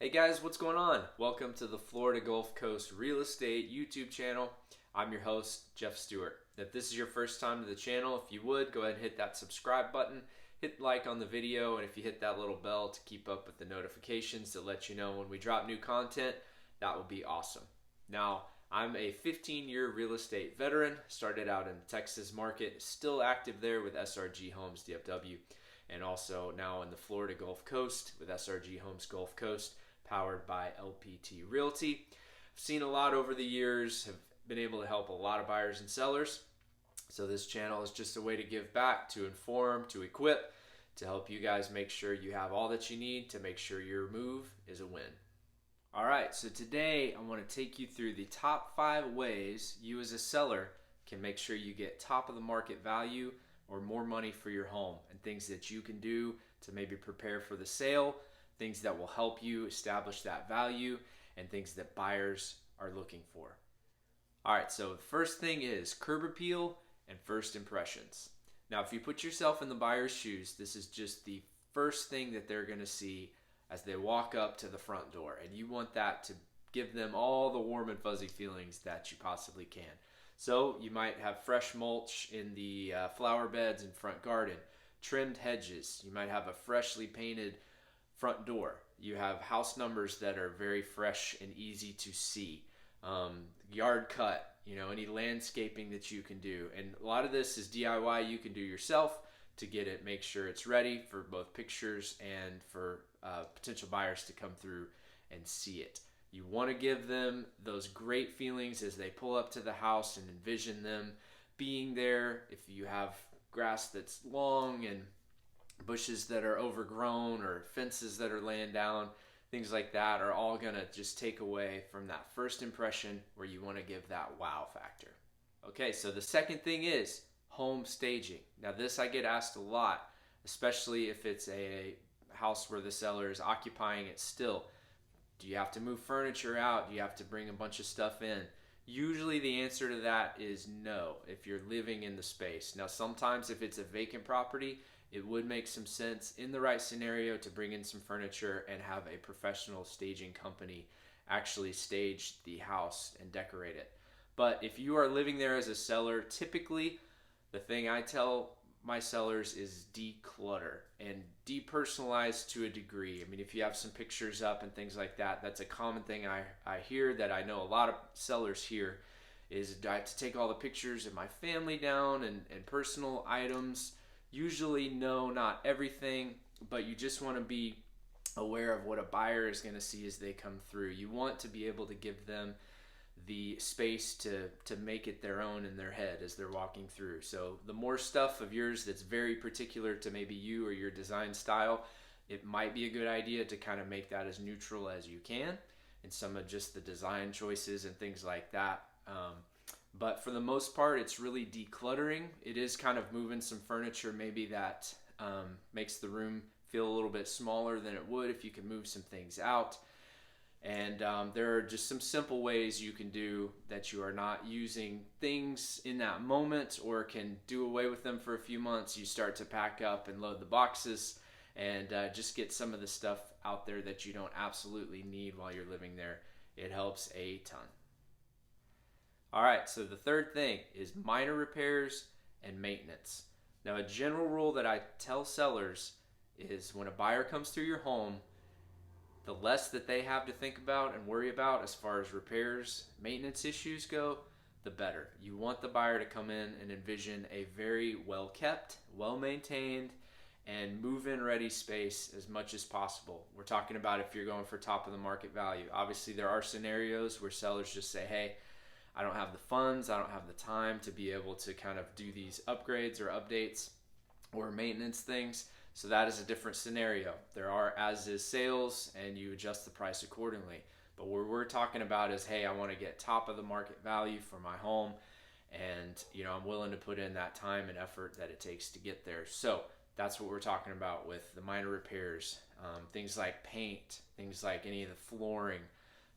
Hey guys, what's going on? Welcome to the Florida Gulf Coast Real Estate YouTube channel. I'm your host, Jeff Stewart. If this is your first time to the channel, if you would, go ahead and hit that subscribe button, hit like on the video, and if you hit that little bell to keep up with the notifications to let you know when we drop new content, that would be awesome. Now, I'm a 15-year real estate veteran, started out in the Texas market, still active there with SRG Homes DFW, and also now in the Florida Gulf Coast with SRG Homes Gulf Coast, powered by LPT Realty. I've seen a lot over the years, have been able to help a lot of buyers and sellers. So this channel is just a way to give back, to inform, to equip, to help you guys make sure you have all that you need to make sure your move is a win. All right, so today I want to take you through the top 5 ways you as a seller can make sure you get top of the market value or more money for your home, and things that you can do to maybe prepare for the sale, things that will help you establish that value, and things that buyers are looking for. All right, so the first thing is curb appeal and first impressions. Now, if you put yourself in the buyer's shoes, this is just the first thing that they're going to see as they walk up to the front door, and you want that to give them all the warm and fuzzy feelings that you possibly can. So you might have fresh mulch in the flower beds in front garden, trimmed hedges. You might have a freshly painted front door. You have house numbers that are very fresh and easy to see. Yard cut, any landscaping that you can do. And a lot of this is DIY you can do yourself to get it, make sure it's ready for both pictures and for potential buyers to come through and see it. You want to give them those great feelings as they pull up to the house and envision them being there. If you have grass that's long and bushes that are overgrown or fences that are laying down, things like that are all going to just take away from that first impression where you want to give that wow factor. Okay, so the second thing is home staging. Now this I get asked a lot, especially if it's a house where the seller is occupying it still. Do you have to move furniture out? Do you have to bring a bunch of stuff in? Usually the answer to that is no if you're living in the space. Now sometimes if it's a vacant property, it would make some sense in the right scenario to bring in some furniture and have a professional staging company actually stage the house and decorate it. But if you are living there as a seller, typically the thing I tell my sellers is declutter and depersonalize to a degree. I mean, if you have some pictures up and things like that, that's a common thing I hear that I know a lot of sellers hear is I have to take all the pictures of my family down and personal items. Usually, no, not everything, but you just want to be aware of what a buyer is going to see as they come through. You want to be able to give them the space to make it their own in their head as they're walking through. So the more stuff of yours that's very particular to maybe you or your design style, it might be a good idea to kind of make that as neutral as you can, and some of just the design choices and things like that. But for the most part, it's really decluttering. It is kind of moving some furniture maybe that makes the room feel a little bit smaller than it would if you could move some things out. And there are just some simple ways you can do that you are not using things in that moment or can do away with them for a few months. You start to pack up and load the boxes and just get some of the stuff out there that you don't absolutely need while you're living there. It helps a ton. All right, so the third thing is minor repairs and maintenance. Now, a general rule that I tell sellers is when a buyer comes through your home, the less that they have to think about and worry about as far as repairs, maintenance issues go, the better. You want the buyer to come in and envision a very well kept, well maintained, and move-in ready space as much as possible. We're talking about if you're going for top of the market value. Obviously, there are scenarios where sellers just say, hey, I don't have the funds, I don't have the time to be able to kind of do these upgrades or updates or maintenance things. So that is a different scenario. There are as is sales and you adjust the price accordingly. But what we're talking about is, hey, I want to get top of the market value for my home, and I'm willing to put in that time and effort that it takes to get there. So that's what we're talking about with the minor repairs. Things like paint, things like any of the flooring,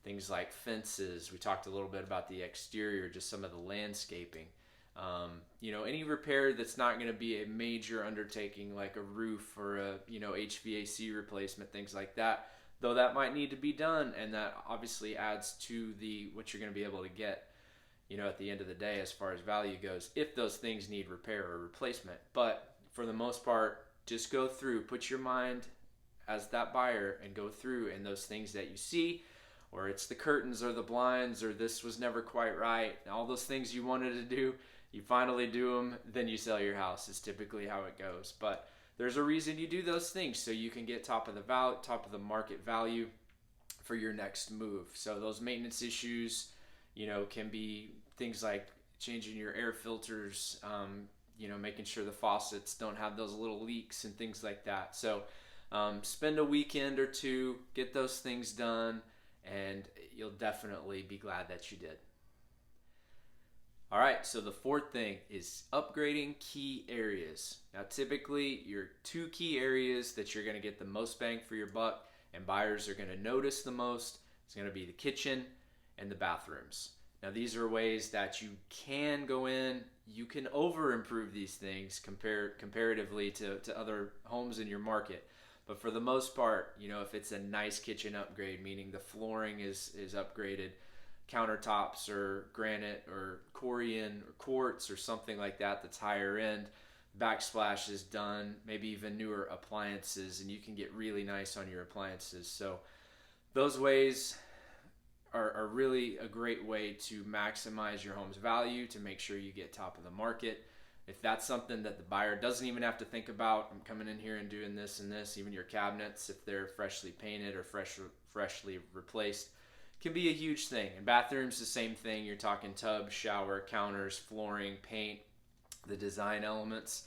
things like fences. We talked a little bit about the exterior, just some of the landscaping. Any repair that's not going to be a major undertaking like a roof or a HVAC replacement, things like that. though that might need to be done, and that obviously adds to what you're going to be able to get, at the end of the day as far as value goes, if those things need repair or replacement. But for the most part, just go through, put your mind as that buyer and go through, and those things that you see, or it's the curtains or the blinds, or this was never quite right, all those things you wanted to do, you finally do them, then you sell your house is typically how it goes. But there's a reason you do those things, so you can get top of the market value for your next move. So those maintenance issues, can be things like changing your air filters, making sure the faucets don't have those little leaks and things like that. So spend a weekend or two, get those things done, and you'll definitely be glad that you did. All right, so the fourth thing is upgrading key areas. Now, typically, your two key areas that you're going to get the most bang for your buck and buyers are going to notice the most is going to be the kitchen and the bathrooms. Now, these are ways that you can go in. You can over improve these things comparatively to other homes in your market. But for the most part, if it's a nice kitchen upgrade, meaning the flooring is upgraded, countertops or granite or Corian or quartz or something like that that's higher end, backsplash is done, maybe even newer appliances, and you can get really nice on your appliances. So those ways are really a great way to maximize your home's value, to make sure you get top of the market. If that's something that the buyer doesn't even have to think about, I'm coming in here and doing this and this, even your cabinets, if they're freshly painted or freshly replaced, can be a huge thing. And bathrooms, the same thing. You're talking tub, shower, counters, flooring, paint, the design elements.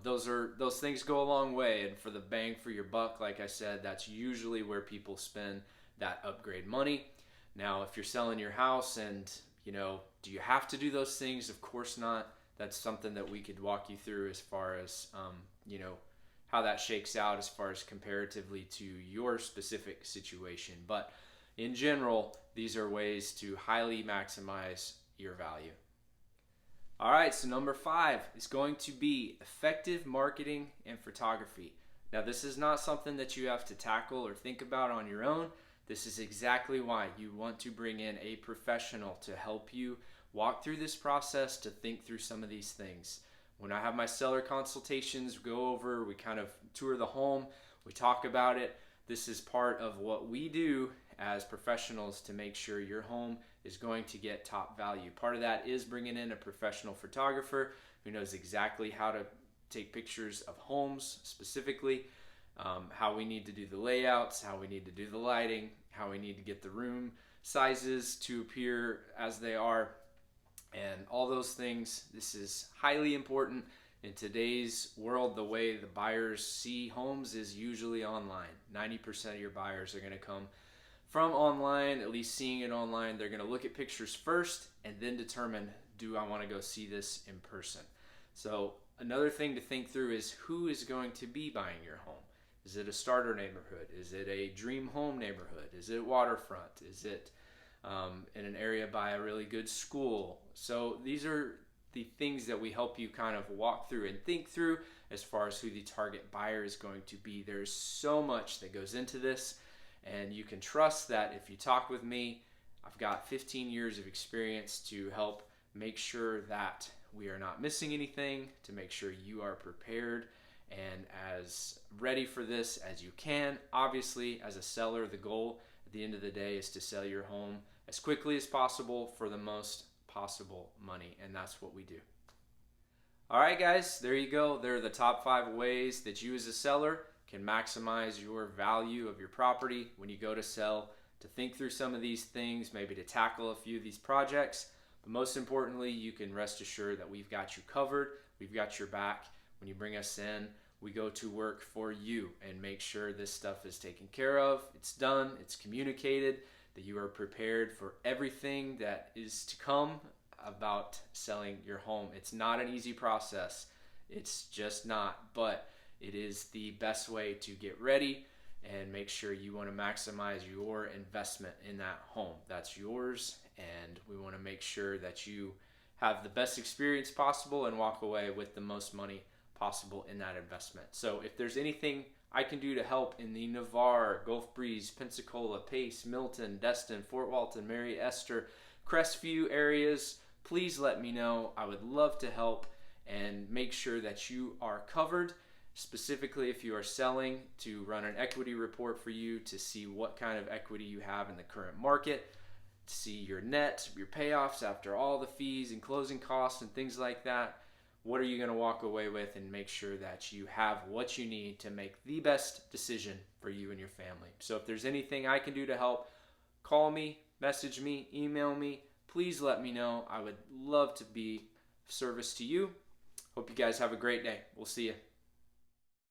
Those things go a long way. And for the bang for your buck, like I said, that's usually where people spend that upgrade money. Now, if you're selling your house and, do you have to do those things? Of course not. That's something that we could walk you through as far as, how that shakes out as far as comparatively to your specific situation. But in general, these are ways to highly maximize your value. All right, so number 5 is going to be effective marketing and photography. Now, this is not something that you have to tackle or think about on your own. This is exactly why you want to bring in a professional to help you walk through this process, to think through some of these things. When I have my seller consultations, we kind of tour the home, we talk about it. This is part of what we do as professionals to make sure your home is going to get top value. Part of that is bringing in a professional photographer who knows exactly how to take pictures of homes specifically, how we need to do the layouts, how we need to do the lighting, how we need to get the room sizes to appear as they are, and all those things. This is highly important in today's world. The way the buyers see homes is usually online. 90% of your buyers are going to come from online, at least seeing it online. They're going to look at pictures first and then determine, do I want to go see this in person? So another thing to think through is who is going to be buying your home. Is it a starter neighborhood? Is it a dream home neighborhood? Is it waterfront? Is it in an area by a really good school? So these are the things that we help you kind of walk through and think through as far as who the target buyer is going to be. There's so much that goes into this, and you can trust that if you talk with me, I've got 15 years of experience to help make sure that we are not missing anything, to make sure you are prepared and as ready for this as you can. Obviously, as a seller, the goal at the end of the day is to sell your home as quickly as possible for the most possible money, and that's what we do. All right, guys, there you go. There are the top 5 ways that you as a seller can maximize your value of your property when you go to sell, to think through some of these things, maybe to tackle a few of these projects. But most importantly, you can rest assured that we've got you covered. We've got your back. When you bring us in, we go to work for you and make sure this stuff is taken care of, it's done, it's communicated, that you are prepared for everything that is to come about selling your home. It's not an easy process. It's just not, but it is the best way to get ready and make sure you want to maximize your investment in that home. That's yours, and we want to make sure that you have the best experience possible and walk away with the most money possible in that investment. So if there's anything I can do to help in the Navarre, Gulf Breeze, Pensacola, Pace, Milton, Destin, Fort Walton, Mary Esther, Crestview areas, please let me know. I would love to help and make sure that you are covered, specifically if you are selling, to run an equity report for you to see what kind of equity you have in the current market, to see your net, your payoffs after all the fees and closing costs and things like that. What are you going to walk away with, and make sure that you have what you need to make the best decision for you and your family. So if there's anything I can do to help, call me, message me, email me. Please let me know. I would love to be of service to you. Hope you guys have a great day. We'll see you.